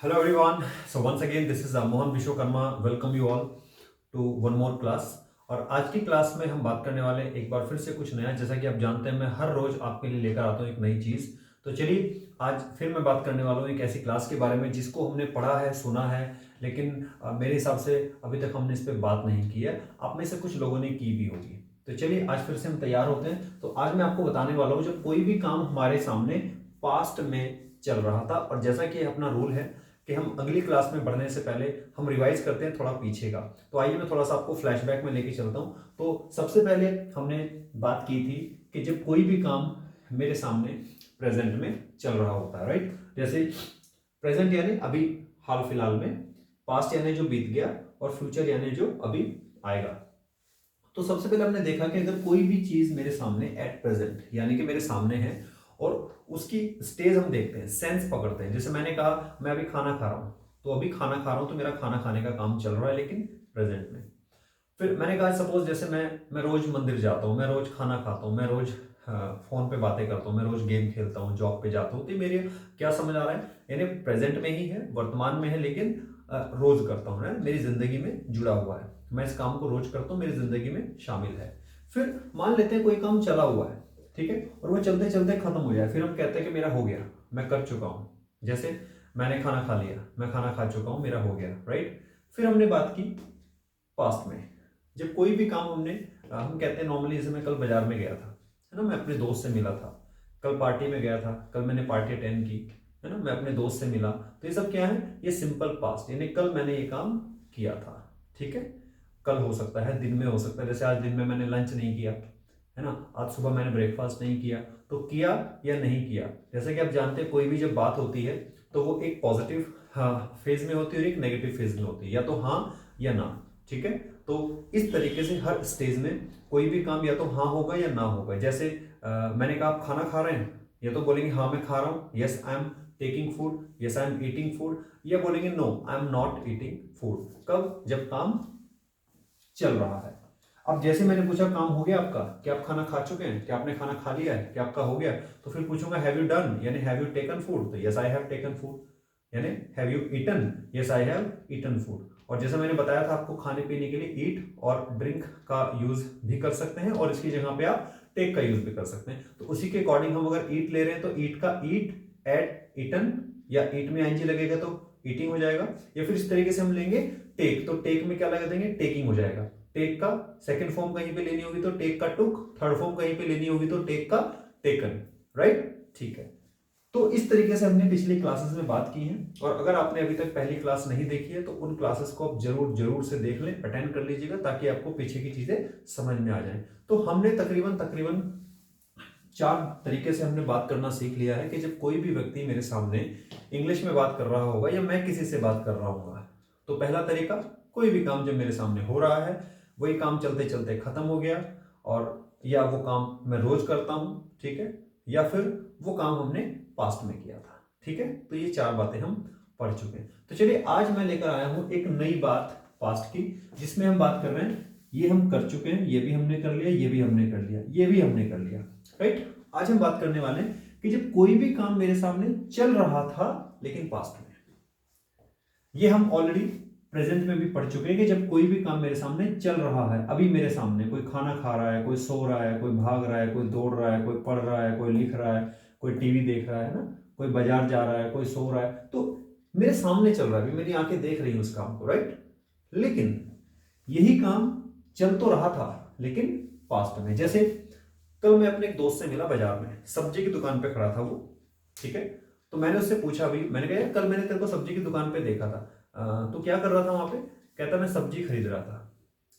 Hello everyone. So once again this is Mohan Vishwakarma. Welcome you all to one more class. और आज की class में हम बात करने वाले एक बार फिर से कुछ नया। जैसा कि आप जानते हैं मैं हर रोज आपके लिए लेकर आता हूँ एक नई चीज। तो चलिए आज फिर मैं बात करने वाला हूँ एक ऐसी क्लास के बारे में जिसको हमने पढ़ा है, सुना है, लेकिन मेरे हिसाब से अभी तक हमने इस पर बात नहीं की है। आप में से कुछ लोगों ने की भी होगी। तो चलिए आज फिर से हम तैयार होते हैं। तो आज मैं आपको बताने वाला हूँ जब कोई भी काम हमारे सामने पास्ट में चल रहा था, और जैसा कि अपना रूल है कि हम अगली क्लास में बढ़ने से पहले हम रिवाइज करते हैं थोड़ा पीछे का। तो आइए मैं थोड़ा सा आपको फ्लैशबैक में लेके चलता हूं। तो सबसे पहले हमने बात की थी कि जब कोई भी काम मेरे सामने प्रेजेंट में चल रहा होता है, राइट। जैसे प्रेजेंट यानी अभी हाल फिलहाल में, पास्ट यानी जो बीत गया, और फ्यूचर यानी जो अभी आएगा। तो सबसे पहले हमने देखा कि अगर कोई भी चीज मेरे सामने एट प्रेजेंट यानी कि मेरे सामने है और उसकी स्टेज हम देखते हैं, सेंस पकड़ते हैं। जैसे मैंने कहा मैं अभी खाना खा रहा हूं, तो अभी खाना खा रहा हूं तो मेरा खाना खाने का काम चल रहा है लेकिन प्रेजेंट में। फिर मैंने कहा सपोज जैसे मैं रोज मंदिर जाता हूँ, मैं रोज खाना खाता हूँ, मैं रोज फोन पे बातें करता हूँ, मैं रोज गेम खेलता हूँ, जॉब पे जाता हूँ। तो मेरे क्या समझ आ रहा है, यानी प्रेजेंट में ही है, वर्तमान में है, लेकिन रोज करता हूँ, है मेरी जिंदगी में जुड़ा हुआ है। मैं इस काम को रोज करता हूँ, मेरी जिंदगी में शामिल है। फिर मान लेते हैं कोई काम चला हुआ है, ठीक है, और वो चलते चलते खत्म हो जाए। फिर हम कहते हैं कि मेरा हो गया, मैं कर चुका हूँ। जैसे मैंने खाना खा लिया, मैं खाना खा चुका हूँ, मेरा हो गया, राइट। फिर हमने बात की पास्ट में। जब कोई भी काम हमने हम कहते हैं नॉर्मली, जैसे मैं कल बाजार में गया था, है ना, मैं अपने दोस्त से मिला था। कल पार्टी में गया था, कल मैंने पार्टी अटेंड की, है ना, मैं अपने दोस्त से मिला। तो ये सब क्या है, ये सिंपल पास्ट, यानी कल मैंने ये काम किया था, ठीक है। कल हो सकता है, दिन में हो सकता है। जैसे आज दिन में मैंने लंच नहीं किया, है ना, आज सुबह मैंने ब्रेकफास्ट नहीं किया। तो किया या नहीं किया, जैसे कि आप जानते हैं कोई भी जब बात होती है तो वो एक पॉजिटिव फेज में होती है और एक नेगेटिव फेज में होती है, या तो हाँ या ना, ठीक है। तो इस तरीके से हर स्टेज में कोई भी काम या तो हाँ होगा या ना होगा। जैसे मैंने कहा आप खाना खा रहे हैं, या तो बोलेंगे हाँ मैं खा रहा हूँ, yes I am taking food, yes I am eating food, या बोलेंगे no I am not eating food. कब, जब काम चल रहा है। अब जैसे मैंने पूछा काम हो गया आपका, क्या आप खाना खा चुके हैं, क्या आपने खाना खा लिया है, क्या आपका हो गया, तो फिर पूछूंगा हैव यू डन, यानी हैव यू टेकन फूड, तो yes I have taken food. यानी have you eaten, yes I have eaten food. और जैसे मैंने बताया था आपको, खाने पीने के लिए ईट और ड्रिंक का यूज भी कर सकते हैं, और इसकी जगह पे आप टेक का यूज भी कर सकते हैं। तो उसी के अकॉर्डिंग हम अगर ईट ले रहे हैं तो ईट का ईट एट ईटन, या ईट में आईएनजी लगेगा तो ईटिंग हो जाएगा। या फिर इस तरीके से हम लेंगे टेक, तो टेक में क्या लगा देंगे, टेकिंग हो जाएगा। टेक का सेकंड फॉर्म कहीं पे लेनी होगी तो टेक का टुक, थर्ड फॉर्म कहीं पे लेनी होगी तो टेक का टेकन, राइट, ठीक है। तो इस तरीके से हमने पिछली क्लासेस में बात की है, और अगर आपने अभी तक पहली क्लास नहीं देखी है तो उन क्लासेस को आप जरूर जरूर से देख लें, अटेंड कर लीजिएगा, ताकि आपको पीछे की चीजें समझ में आ जाए। तो हमने तकरीबन तकरीबन 4 तरीके से हमने बात करना सीख लिया है कि जब कोई भी व्यक्ति मेरे सामने इंग्लिश में बात कर रहा होगा या मैं किसी से बात कर रहा हूँ, तो पहला तरीका, कोई भी काम जब मेरे सामने हो रहा है, वही काम चलते चलते खत्म हो गया, और या वो काम मैं रोज करता हूं, ठीक है, या फिर वो काम हमने पास्ट में किया था, ठीक है। तो ये 4 बातें हम पढ़ चुके हैं। तो चलिए आज मैं लेकर आया हूं एक नई बात पास्ट की, जिसमें हम बात कर रहे हैं, ये हम कर चुके हैं, ये भी हमने कर लिया, ये भी हमने कर लिया, ये भी हमने कर लिया, राइट। आज हम बात करने वाले हैं कि जब कोई भी काम मेरे सामने चल रहा था लेकिन पास्ट में। ये हम ऑलरेडी प्रेजेंट में भी पढ़ चुके हैं कि जब कोई भी काम मेरे सामने चल रहा है, अभी मेरे सामने कोई खाना खा रहा है, कोई सो रहा है, कोई भाग रहा है, कोई दौड़ रहा है, कोई पढ़ रहा है, कोई लिख रहा है, कोई टीवी देख रहा है ना, कोई बाजार जा रहा है, कोई सो रहा है, तो मेरे सामने चल रहा है, अभी मेरी आंखें देख रही हैं उस काम को, राइट। लेकिन यही काम चल तो रहा था लेकिन पास्ट में। जैसे कल मैं अपने एक दोस्त से मिला बाजार में, सब्जी की दुकान पे खड़ा था वो, ठीक है। तो मैंने उससे पूछा, भी मैंने कहा कल मैंने तेरे को सब्जी की दुकान पे देखा था, तो क्या कर रहा था वहां पे, कहता मैं सब्जी खरीद रहा था।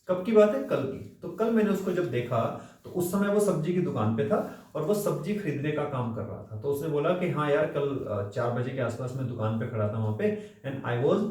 कब की बात है, कल की। तो कल मैंने उसको जब देखा तो उस समय वो सब्जी की दुकान पे था और वो सब्जी खरीदने का काम कर रहा था। तो उसने बोला कि हाँ यार, कल 4 बजे के आसपास मैं दुकान पे खड़ा था वहां पे, and I was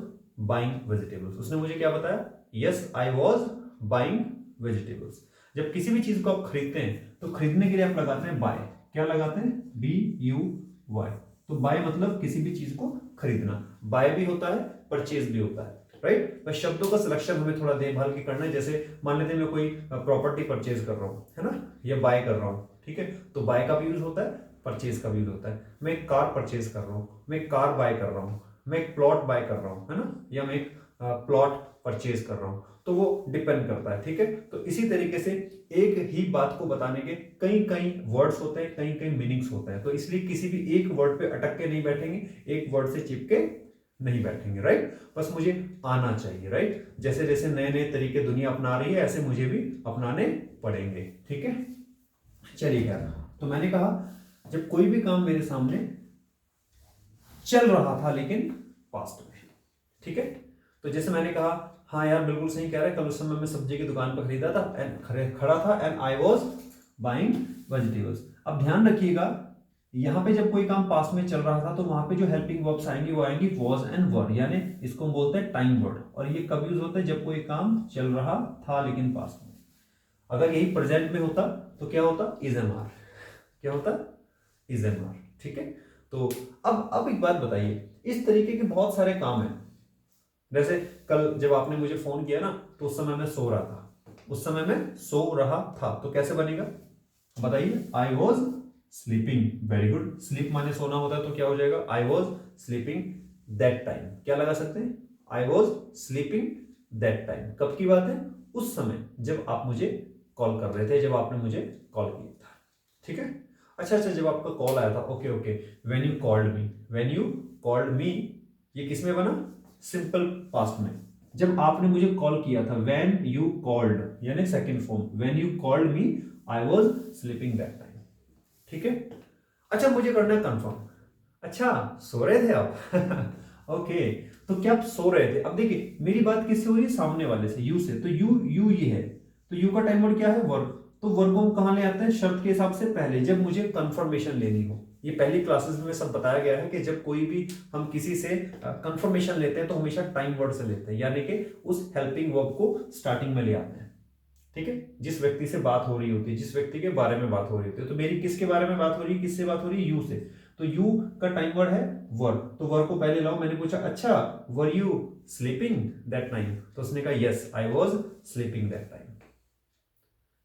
buying vegetables. उसने मुझे क्या बताया, yes I was buying vegetables. जब किसी भी चीज को आप खरीदते हैं तो खरीदने के लिए आप लगाते हैं बाय, क्या लगाते हैं, BUY। तो बाय मतलब किसी भी चीज को खरीदना, बाय भी होता है, परचेज भी होता है, राइट। बस शब्दों का सिलेक्शन हमें थोड़ा देखभाल की करना है। जैसे मान लेते हैं मैं कोई प्रॉपर्टी परचेज कर रहा हूं, है ना, या बाय कर रहा हूं, ठीक है, तो बाय का भी यूज होता है, परचेज का भी यूज होता है। मैं एक कार परचेज कर रहा हूं, मैं एक कार बाय कर रहा हूं, मैं एक प्लॉट बाय कर रहा हूं, है ना, या मैं एक प्लॉट परचेज कर रहा हूं, तो वो डिपेंड करता है, ठीक है। तो इसी तरीके से एक ही बात को बताने के कई कई वर्ड्स होते हैं, कई कई मीनिंग्स होते हैं, तो इसलिए किसी भी एक वर्ड पे अटक के नहीं बैठेंगे, एक वर्ड से चिपके नहीं बैठेंगे, राइट। बस मुझे आना चाहिए, राइट। जैसे जैसे नए नए तरीके दुनिया अपना रही है ऐसे मुझे भी अपनाने पड़ेंगे, ठीक है। चलिए यार, तो मैंने कहा जब कोई भी काम मेरे सामने चल रहा था लेकिन पास्ट में, ठीक है। तो जैसे मैंने कहा, हाँ यार बिल्कुल सही कह रहा है, कल उस समय मैं सब्जी की दुकान पर खरीदा था एंड खड़ा था and I was buying vegetables. अब ध्यान रखिएगा, यहां पे जब कोई काम पास में चल रहा था तो वहां पे जो हेल्पिंग वर्ब्स आएंगी वो आएंगी वाज एंड वर, यानी इसको हम बोलते हैं टाइम वर्ड, और ये कब यूज होता है, जब कोई काम चल रहा था लेकिन पास में। अगर यही प्रेजेंट में होता तो क्या होता, इज एम आर, क्या होता, इज एम आर, ठीक है। तो अब एक बात बताइए, इस तरीके के बहुत सारे काम हैं। जैसे कल जब आपने मुझे फोन किया ना, तो उस समय मैं सो रहा था, उस समय मैं सो रहा था, तो कैसे बनेगा बताइए, आई was sleeping. Very good, sleep माने सोना होता है, तो क्या हो जाएगा, आई वॉज स्लीपिंग दैट टाइम। क्या लगा सकते हैं, I was sleeping that time. कब की बात है, उस समय जब आप मुझे कॉल कर रहे थे, जब आपने मुझे कॉल किया था, ठीक है। अच्छा, जब आपका कॉल आया था, okay okay, when you called me, when you called me, ये किस में बना, सिंपल पास्ट में। जब आपने मुझे कॉल किया था, व्हेन यू कॉल्ड, यानी second form, when you called me I was sleeping that time, ठीक है। अच्छा, मुझे करना है कंफर्म, अच्छा सो रहे थे आप ओके, तो क्या आप सो रहे थे। अब देखिए मेरी बात किससे हो रही है, सामने वाले से, यू से, तो यू ये है, तो यू का टाइम वर्ड क्या है, वर्ब। तो वर्ब को हम कहां ले आते हैं, शर्त के हिसाब से पहले, जब मुझे कंफर्मेशन लेनी हो। ये पहली क्लासेस में सब बताया गया है कि जब कोई भी हम किसी से कंफर्मेशन लेते हैं तो हमेशा टाइम वर्ड से लेते हैं, यानी कि उस हेल्पिंग वर्ब को स्टार्टिंग में ले आते हैं, ठीक है। जिस व्यक्ति से बात हो रही होती है, जिस व्यक्ति के बारे में बात हो रही होती है, तो मेरी किसके बारे में बात हो रही है, किससे बात हो रही है, यू से, तो यू का टाइम वर्ड है वर्ब, तो वर्ब को पहले लाओ। मैंने पूछा, अच्छा वर यू स्लीपिंग दैट टाइम, तो उसने कहा yes I was sleeping that time.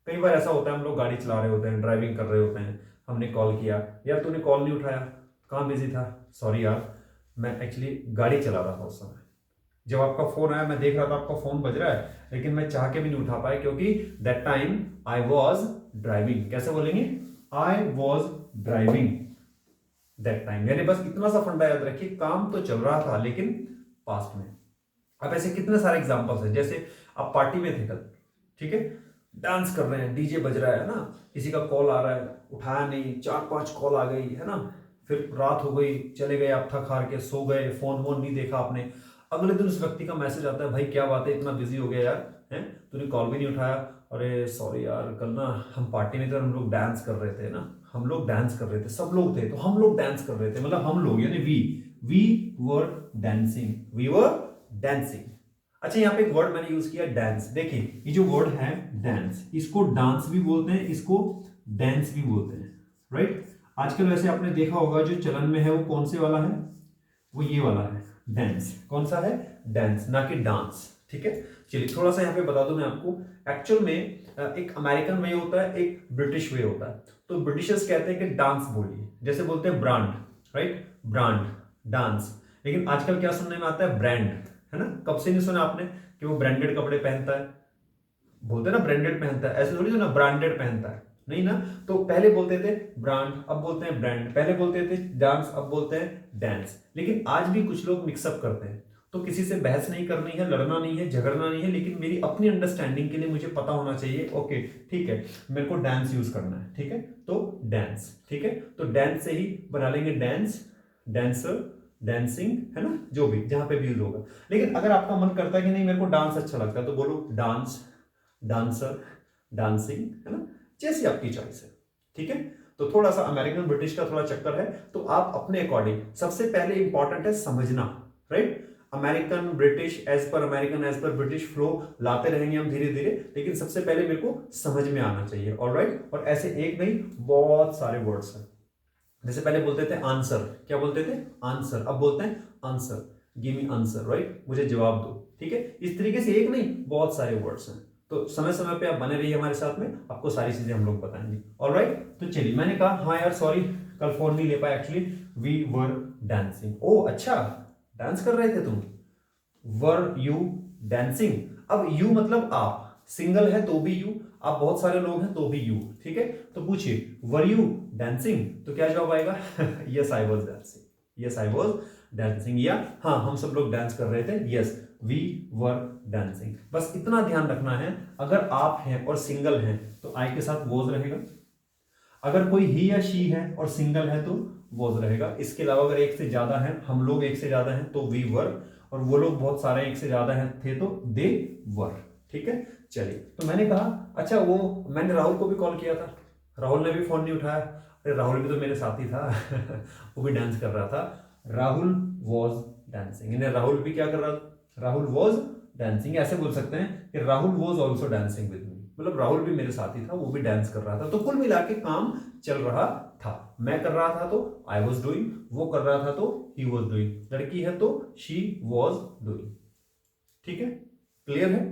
कई बार ऐसा होता है, हम लोग गाड़ी चला रहे होते हैं, ड्राइविंग कर रहे होते हैं, हमने कॉल किया, यार तूने कॉल नहीं उठाया, कहाँ बिजी था, सॉरी यार मैं एक्चुअली गाड़ी चला रहा था उस समय। जब आपका फोन आया, मैं देख रहा था आपका फोन बज रहा है, लेकिन मैं चाह के भी नहीं उठा पाया, क्योंकि that time I was driving. कैसे बोलेंगे, I was driving that time, यानी बस इतना सा फंडा याद रखिए, काम तो चल रहा था लेकिन पास्ट में। अब ऐसे कितने सारे एग्जांपल्स हैं, जैसे आप पार्टी में थे कल, ठीक है, डांस कर रहे हैं, डीजे बज रहा है ना, किसी का कॉल आ रहा है, उठाया नहीं, 4-5 कॉल आ गई है ना, फिर रात हो गई, चले गए आप थक हार के, सो गए, फोन वोन नहीं देखा आपने। अगले दिन उस व्यक्ति का मैसेज आता है, भाई क्या बात है, इतना बिजी हो गया यार, हैं तूने कॉल भी नहीं उठाया। अरे सॉरी यार, कल ना हम पार्टी में थे, हम लोग डांस कर रहे थे ना, हम लोग डांस कर रहे थे, सब लोग थे, तो हम लोग डांस कर रहे थे, मतलब हम लोग यानी we were dancing, we were dancing. अच्छा, यहाँ पे एक वर्ड मैंने यूज किया डांस। देखिए ये जो वर्ड है डांस, इसको डांस भी बोलते हैं, इसको डांस भी बोलते हैं, राइट। आजकल वैसे आपने देखा होगा जो चलन में है वो कौन से वाला है, वो ये वाला है डांस। कौन सा है, डांस, ना कि डांस, ठीक है। चलिए थोड़ा सा यहाँ पे बता दूं मैं आपको, एक्चुअल में एक अमेरिकन वे होता है, एक ब्रिटिश वे होता है। तो ब्रिटिशर्स कहते हैं कि डांस बोलिए, जैसे बोलते हैं ब्रांड, राइट, ब्रांड, डांस। लेकिन आजकल क्या सुनने में आता है, ब्रांड, है ना। कब से नहीं सुना आपने कि वो ब्रांडेड कपड़े पहनता है, बोलते हैं ना ब्रांडेड पहनता है, ऐसे थोड़ी ना ब्रांडेड पहनता है, नहीं ना। तो पहले बोलते थे ब्रांड, अब बोलते हैं ब्रांड, पहले बोलते थे डांस, अब बोलते हैं डांस। लेकिन आज भी कुछ लोग मिक्सअप करते हैं, तो किसी से बहस नहीं करनी है, लड़ना नहीं है, झगड़ना नहीं है, लेकिन मेरी अपनी अंडरस्टैंडिंग के लिए मुझे पता होना चाहिए, ओके ठीक है मेरे को डांस यूज करना है, ठीक है, तो डांस, ठीक है। तो डांस से ही बना लेंगे डांस, डांसर, डांसिंग, है ना, जो भी जहां पे भी यूज होगा। लेकिन अगर आपका मन करता है कि नहीं मेरे को डांस अच्छा लगता है, तो बोलो डांस, डांसर, डांसिंग, है ना, जैसी आपकी चॉइस है, ठीक है। तो थोड़ा सा अमेरिकन ब्रिटिश का थोड़ा चक्कर है, तो आप अपने अकॉर्डिंग, सबसे पहले इंपॉर्टेंट है समझना, राइट। अमेरिकन ब्रिटिश, एज पर अमेरिकन, एज पर ब्रिटिश फ्लो लाते रहेंगे हम धीरे धीरे, लेकिन सबसे पहले मेरे को समझ में आना चाहिए, ऑलराइट। और ऐसे एक नहीं बहुत सारे वर्ड्स हैं, जैसे पहले बोलते थे आंसर, क्या बोलते थे, आंसर, अब बोलते हैं answer, give me answer, right, मुझे जवाब दो, ठीक है। इस तरीके से एक नहीं बहुत सारे वर्ड्स हैं, तो समय समय पे आप बने रहिए हमारे साथ में, आपको सारी चीजें हम लोग बताएंगे, ऑलराइट। तो चलिए, मैंने कहा हाँ यार सॉरी कल फोन नहीं ले पाया, एक्चुअली वी वर डांसिंग। ओ अच्छा, डांस कर रहे थे तुम। Were you dancing. अब यू मतलब आप, सिंगल है तो भी यू, आप बहुत सारे लोग हैं तो भी यू, ठीक है। तो पूछिए वर यू डांसिंग, तो क्या जवाब आएगा? Yes I was dancing, yes I was dancing, या हाँ हम सब लोग डांस कर रहे थे, यस वी वर डांसिंग। बस इतना ध्यान रखना है, अगर आप हैं और सिंगल हैं तो आई के साथ वॉज रहेगा, अगर कोई ही या शी है और सिंगल है तो वॉज रहेगा। इसके अलावा अगर एक से ज्यादा है, हम लोग एक से ज्यादा हैं तो वी वर, और वो लोग बहुत सारे एक से ज्यादा हैं थे तो दे वर, ठीक है। चलिए, तो मैंने कहा अच्छा वो मैंने राहुल को भी कॉल किया था, राहुल ने भी फोन नहीं उठाया। अरे राहुल भी तो मेरे साथी था वो भी डांस कर रहा था। राहुल वॉज डांसिंग, यानी राहुल भी क्या कर रहा था? Rahul was dancing. ऐसे बोल सकते हैं कि Rahul was also dancing with me, मतलब राहुल भी मेरे साथी था, वो भी डांस कर रहा था। तो कुल मिला के काम चल रहा था। मैं कर रहा था तो आई वॉज डूइंग, वो कर रहा था तो ही वॉज डूइंग, लड़की है तो शी वॉज डूइंग, ठीक है, क्लियर है।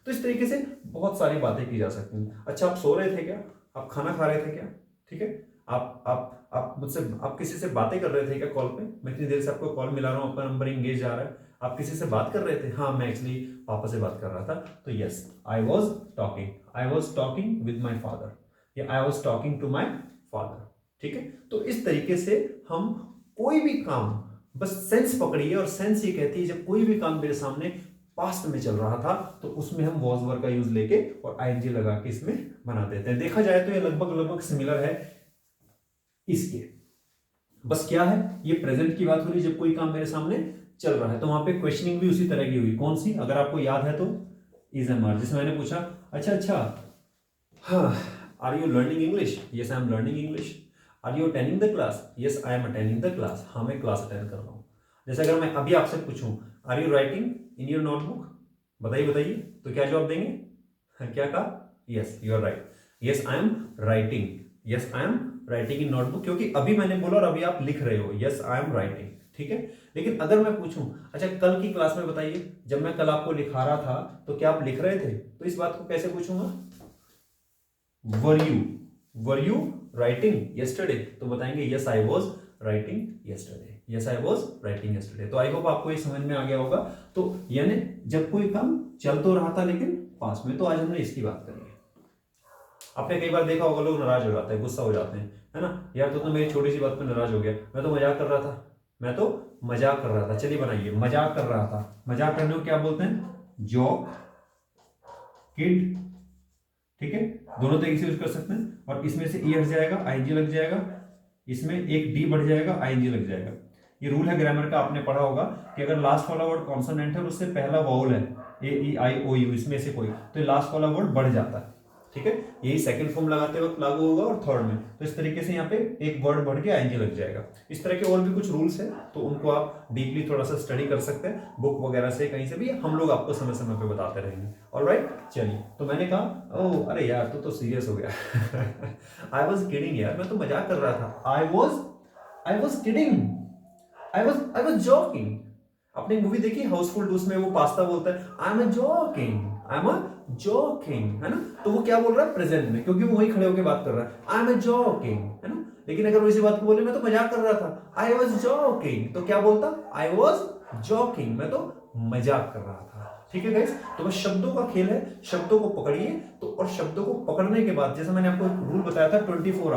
तो इस तरीके से बहुत सारी बातें की जा सकती हैं। अच्छा आप सो रहे थे क्या? आप खाना खा रहे थे क्या? ठीक है, आप मुझसे, आप किसी से बातें कर रहे थे क्या कॉल पे? मैं इतनी देर से आपको कॉल मिला रहा हूं, आपका नंबर इंगेज आ रहा है, आप किसी से बात कर रहे थे? हाँ मैं एक्चुअली पापा से बात कर रहा था। तो yes I was talking with my father, या I was talking to my father, ठीक है। तो इस तरीके से हम कोई भी काम, बस सेंस पकड़िए, और सेंस ये कहती है जब कोई भी काम मेरे सामने पास्ट में चल रहा था तो उसमें हम वॉज वर का यूज लेके और आईएनजी लगा के इसमें बना देते हैं। देखा जाए तो ये लगभग सिमिलर है इसके, बस क्या है, ये प्रेजेंट की बात हो रही है जब कोई काम मेरे सामने चल रहा है। तो वहां पे क्वेश्चनिंग भी उसी तरह की हुई, कौन सी, अगर आपको याद है तो इज एम आर, जिसमें मैंने पूछा अच्छा हाँ are you learning English? Yes I am learning English. Are you attending the class? Yes I am attending the class, हाँ मैं क्लास अटेंड कर रहा हूँ। जैसे अगर मैं अभी आपसे पूछूं are you writing in your notebook, बताइए, तो क्या जवाब देंगे? क्या कहा? Yes you are right, yes I am writing, yes I am writing in notebook, क्योंकि अभी मैंने बोला और अभी आप लिख रहे हो, यस आई एम राइटिंग, ठीक है। लेकिन अगर मैं पूछूं अच्छा कल की क्लास में बताइए, जब मैं कल आपको लिखा रहा था तो क्या आप लिख रहे थे? तो इस बात को कैसे पूछूंगा? वर यू राइटिंग यस्टरडे, तो बताएंगे yes I was writing yesterday, yes I was writing yesterday. तो आई होप आपको ये समझ में आ गया होगा। तो यानी जब कोई काम चल तो रहा था लेकिन पास में, तो आज हमने इसकी बात करी है। आपने कई बार देखा होगा लोग नाराज हो जाते हैं, गुस्सा हो जाते हैं, है ना, यार तो मेरी छोटी सी बात पर नाराज हो गया, मैं तो मजाक कर रहा था, मैं तो मजाक कर रहा था। चलिए बनाइए, मजाक कर रहा था, मजाक करने को क्या बोलते हैं? जोक, किड, ठीक है, दोनों तरीके से यूज कर सकते हैं। और इसमें से ई हट जाएगा, आईएनजी लग जाएगा, इसमें एक डी बढ़ जाएगा, आईएनजी लग जाएगा। ये रूल है ग्रामर का, आपने पढ़ा होगा कि अगर लास्ट वाला वर्ड कॉन्सोनेंट है और उससे पहला वाउल है ए ई आई ओ यू, इसमें से कोई, तो लास्ट वाला वर्ड बढ़ जाता है, ठीक है। यही सेकंड फॉर्म लगाते वक्त लागू होगा और थर्ड में, तो इस तरीके से यहाँ पे एक वर्ड बढ़ के आईएनजी लग जाएगा। इस तरह के और भी कुछ रूल्स हैं, तो उनको आप डीपली थोड़ा सा स्टडी कर सकते हैं, बुक वगैरह से, कहीं से भी, हम लोग आपको समय समय पे बताते रहेंगे। ऑलराइट, चलिए, तो मैंने कहा ओ अरे यार तू तो सीरियस हो गया आई वॉज किडिंग यार, मैं तो मजाक कर रहा था, I was kidding, I was joking. आपने मूवी देखी हाउसफुल 2 में वो पास्ता बोलता है आई एम जोकिंग, है ना, तो वो क्या बोल रहा है प्रेजेंट में, क्योंकि वो वहीं खड़े होकर बात कर रहा है, आई एम जोकिंग, है ना। लेकिन अगर वो इसी बात को बोले मैं तो मजाक कर रहा था, आई वॉज जोकिंग, तो क्या बोलता? आई वॉज जोकिंग, मैं तो मजाक कर रहा था, ठीक है गाइस। तो बस शब्दों का खेल है, शब्दों को पकड़िए, तो और शब्दों को पकड़ने के बाद, जैसे मैंने आपको एक रूल बताया था 24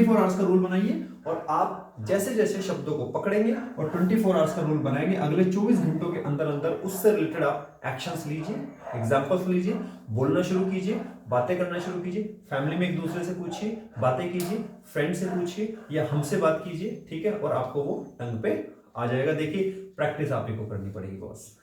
आवर्स का रूल बनाइए, और आप जैसे जैसे शब्दों को पकड़ेंगे और 24 आवर्स का रूल बनाएंगे, अगले 24 घंटों के अंदर अंदर उससे रिलेटेड आप एक्शंस लीजिए, एग्जांपल्स लीजिए, बोलना शुरू कीजिए, बातें करना शुरू कीजिए, फैमिली में एक दूसरे से पूछिए, बातें कीजिए, फ्रेंड से पूछिए या हमसे बात कीजिए, ठीक है, और आपको वो टंग पे आ जाएगा। देखिए प्रैक्टिस आप ही को करनी पड़ेगी बॉस,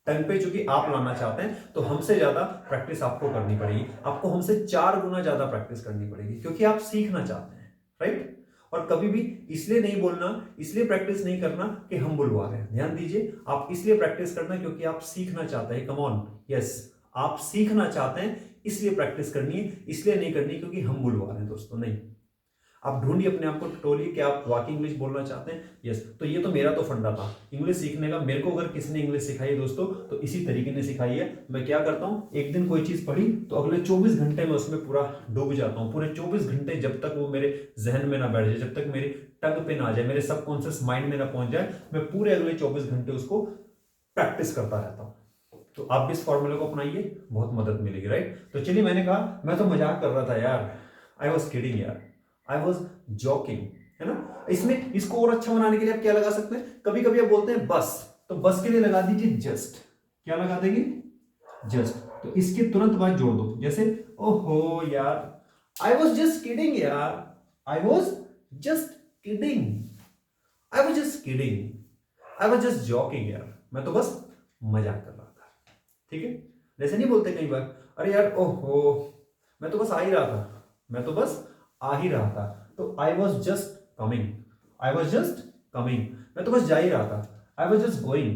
टंग पे चूंकि आप लाना चाहते हैं तो हमसे ज्यादा प्रैक्टिस आपको करनी पड़ेगी, आपको हमसे 4 गुना ज्यादा प्रैक्टिस करनी पड़ेगी, क्योंकि आप सीखना चाहते हैं, राइट। और कभी भी इसलिए नहीं बोलना, इसलिए प्रैक्टिस नहीं करना कि हम बुलवा रहे हैं, ध्यान दीजिए, आप इसलिए प्रैक्टिस करना क्योंकि आप सीखना चाहते हैं। कम ऑन, यस, आप सीखना चाहते हैं इसलिए प्रैक्टिस करनी है, इसलिए नहीं करनी क्योंकि हम बुलवा रहे हैं दोस्तों, नहीं। आप ढूंढिए अपने आप को, टटोलिए कि आप वाकई इंग्लिश बोलना चाहते हैं। यस, तो ये तो मेरा तो फंडा था इंग्लिश सीखने का। मेरे को अगर किसी ने इंग्लिश सिखाई है दोस्तों तो इसी तरीके ने सिखाई है। मैं क्या करता हूँ, एक दिन कोई चीज पढ़ी तो अगले 24 घंटे में उसमें पूरा डूब जाता हूँ। पूरे 24 घंटे जब तक वो मेरे जहन में ना बैठ जाए, जब तक मेरी टंग पे ना आ जाए, मेरे सबकॉन्शियस माइंड में ना पहुंच जाए, मैं पूरे अगले 24 घंटे उसको प्रैक्टिस करता रहता हूँ। तो आप भी इस फॉर्मूले को अपनाइए, बहुत मदद मिलेगी, राइट। तो चलिए, मैंने कहा मैं तो मजाक कर रहा था यार, आई वॉज किडिंग यार, आई वॉज जॉकिंग, है ना। इसमें इसको और अच्छा बनाने के लिए आप क्या लगा सकते हैं, कभी कभी आप बोलते हैं बस, तो बस के लिए लगा दीजिए जस्ट। क्या लगा देंगे, जस्ट। तो इसके तुरंत बाद जोड़ दो, जैसे ओहो यार, आई वॉज जस्ट किडिंग यार, I was just kidding, I was just kidding, I was just joking यार, मैं तो बस मजाक कर रहा था। ठीक है, जैसे नहीं बोलते कई बार, अरे यार ओहो मैं तो बस आ ही रहा था, मैं तो बस आ ही रहा था। तो आई was just coming, I was just coming, मैं तो बस जा ही रहा था, I was just going,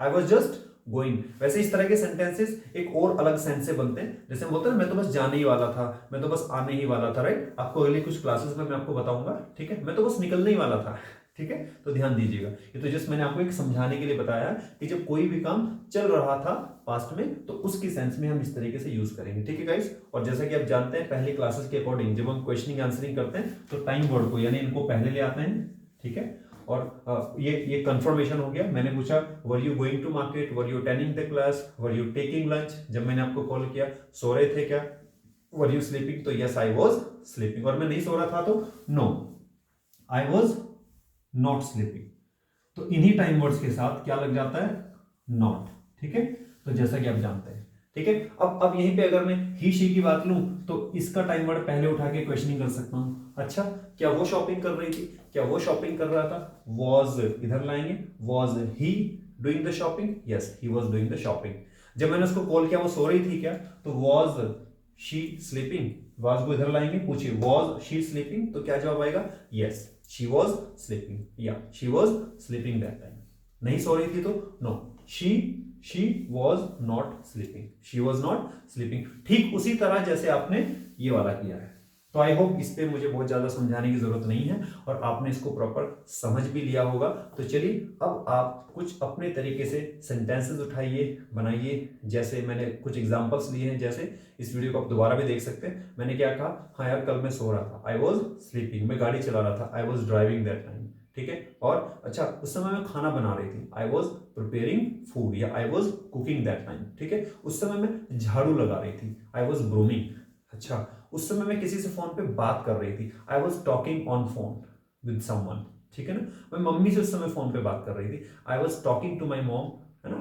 I was just going. वैसे इस तरह के सेंटेंसेस एक और अलग सेंस से बनते हैं, जैसे बोलते हैं मैं तो बस जाने ही वाला था, मैं तो बस आने ही वाला था, राइट। आपको अगली कुछ क्लासेस में मैं आपको बताऊंगा, ठीक है। मैं तो बस निकलने ही वाला था, ठीक है। तो ध्यान दीजिएगा, ये तो जस्ट मैंने आपको एक समझाने के लिए बताया कि जब कोई भी काम चल रहा था पास्ट में तो उसकी सेंस में हम इस तरीके से यूज करेंगे, ठीक है गाइस। और जैसा कि आप जानते हैं पहली क्लासेस के अकॉर्डिंग जब हम क्वेश्चनिंग आंसरिंग करते हैं तो टाइम वर्ड को यानी इनको पहले ले आते हैं, ठीक है। और ये कंफर्मेशन हो गया। मैंने पूछा were you going to market, were you attending the class, were you taking lunch. जब मैंने आपको कॉल किया सो रहे थे क्या, वर यू स्लीपिंग, तो यस आई वॉज स्लीपिंग। और मैं नहीं सो रहा था तो no I was not sleeping. तो इन्हीं टाइम वर्ड्स के साथ क्या लग जाता है, नॉट, ठीक है। तो जैसा कि आप जानते हैं, ठीक है। अब यहीं पे अगर मैं ही शी की बात लूं तो इसका टाइम वर्ड पहले उठा के क्वेश्चनिंग कर सकता हूं। अच्छा, क्या वो शॉपिंग कर रही थी, क्या वो शॉपिंग कर रहा था, वॉज इधर लाएंगे, was he doing the shopping, yes he was doing the shopping. जब मैंने उसको कॉल किया वो सो रही थी क्या, तो वॉज शी स्लीपिंग, वॉज को इधर लाएंगे, पूछिए वॉज शी स्लीपिंग, तो क्या जवाब आएगा, yes she was sleeping, yeah she was sleeping that time। नहीं सो रही थी तो no, she was not sleeping, she was not sleeping। ठीक उसी तरह जैसे आपने ये वाला किया है। तो आई होप इस पे मुझे बहुत ज्यादा समझाने की जरूरत नहीं है और आपने इसको प्रॉपर समझ भी लिया होगा। तो चलिए अब आप कुछ अपने तरीके से सेंटेंसेस उठाइए, बनाइए। जैसे मैंने कुछ एग्जांपल्स लिए हैं, जैसे इस वीडियो को आप दोबारा भी देख सकते हैं। मैंने क्या कहा, हाँ यार कल मैं सो रहा था, आई वॉज स्लीपिंग, मैं गाड़ी चला रहा था, I was driving that time, ठीक है। और अच्छा उस समय मैं खाना बना रही थी, आई वॉज प्रिपेयरिंग फूड, या I was cooking that time, ठीक है। उस समय मैं झाड़ू लगा रही थी, आई वॉज ब्रूमिंग। अच्छा, उस समय मैं किसी से फोन पे बात कर रही थी, I was talking on phone with someone, ठीक है ना। मैं मम्मी से उस समय फोन पे बात कर रही थी, I was talking to my mom, है ना,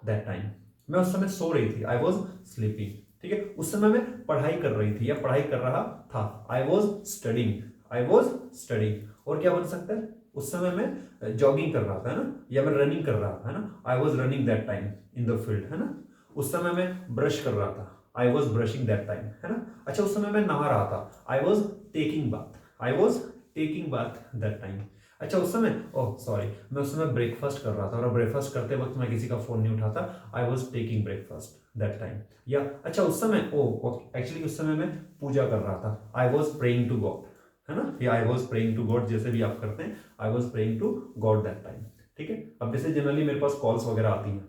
दैट टाइम। मैं उस समय सो रही थी, आई वॉज स्लीपिंग, ठीक है। उस समय मैं पढ़ाई कर रही थी या पढ़ाई कर रहा था, I was studying, I was studying. और क्या बन सकता है, उस समय मैं जॉगिंग कर रहा था, है ना, या मैं रनिंग कर रहा था, है ना, I was running that time in the field, है ना। उस समय मैं ब्रश कर रहा था, I was brushing that time, है ना। अच्छा, उस समय मैं नहा रहा था, I was taking bath, I was taking bath that time. अच्छा, उस समय ओह सॉरी, मैं उस समय ब्रेकफास्ट कर रहा था और ब्रेकफास्ट करते वक्त मैं किसी का फोन नहीं उठाता, आई was taking breakfast that time. या अच्छा उस समय ओह एक्चुअली उस समय मैं पूजा कर रहा था, I was praying to God, है ना, या I was praying to God, जैसे भी आप करते हैं, I was praying to God that time, ठीक है। अब जैसे जनरली मेरे पास कॉल्स वगैरह आती हैं,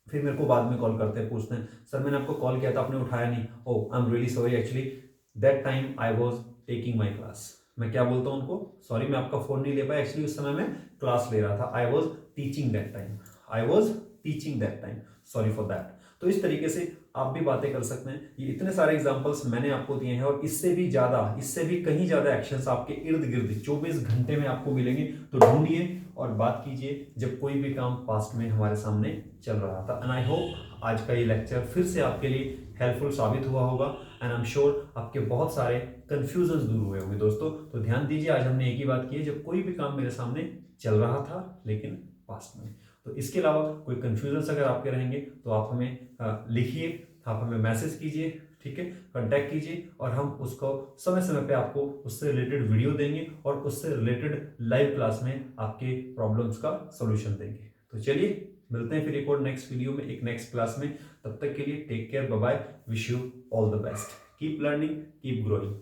फिर मेरे को बाद में कॉल करते हैं, पूछते हैं सर मैंने आपको कॉल किया था आपने उठाया नहीं, oh I am really sorry, actually that time I was taking my class. मैं क्या बोलता हूँ उनको, सॉरी मैं आपका फोन नहीं ले पाया, एक्चुअली उस समय मैं क्लास ले रहा था, I was teaching that time, I was teaching that time, sorry for that. तो इस तरीके से आप भी बातें कर सकते हैं। ये इतने सारे एग्जांपल्स मैंने आपको दिए हैं और इससे भी ज्यादा, इससे भी कहीं ज्यादा एक्शंस आपके इर्द गिर्द 24 घंटे में आपको मिलेंगे। तो ढूंढिए और बात कीजिए जब कोई भी काम पास्ट में हमारे सामने चल रहा था। एंड आई होप आज का ये लेक्चर फिर से आपके लिए हेल्पफुल साबित हुआ होगा एंड आई एम श्योर आपके बहुत सारे कंफ्यूजन दूर हुए होंगे दोस्तों। तो ध्यान दीजिए, आज हमने एक ही बात की है, जब कोई भी काम मेरे सामने चल रहा था लेकिन पास्ट में। तो इसके अलावा कोई कंफ्यूजन अगर आपके रहेंगे तो आप हमें लिखिए, आप हमें मैसेज कीजिए, ठीक है, कांटेक्ट कीजिए और हम उसको समय समय पे आपको उससे रिलेटेड वीडियो देंगे और उससे रिलेटेड लाइव क्लास में आपके प्रॉब्लम्स का सॉल्यूशन देंगे। तो चलिए मिलते हैं फिर एक और नेक्स्ट वीडियो में, एक नेक्स्ट क्लास में। तब तक के लिए take care, bye bye, wish you all the best, keep learning, keep growing.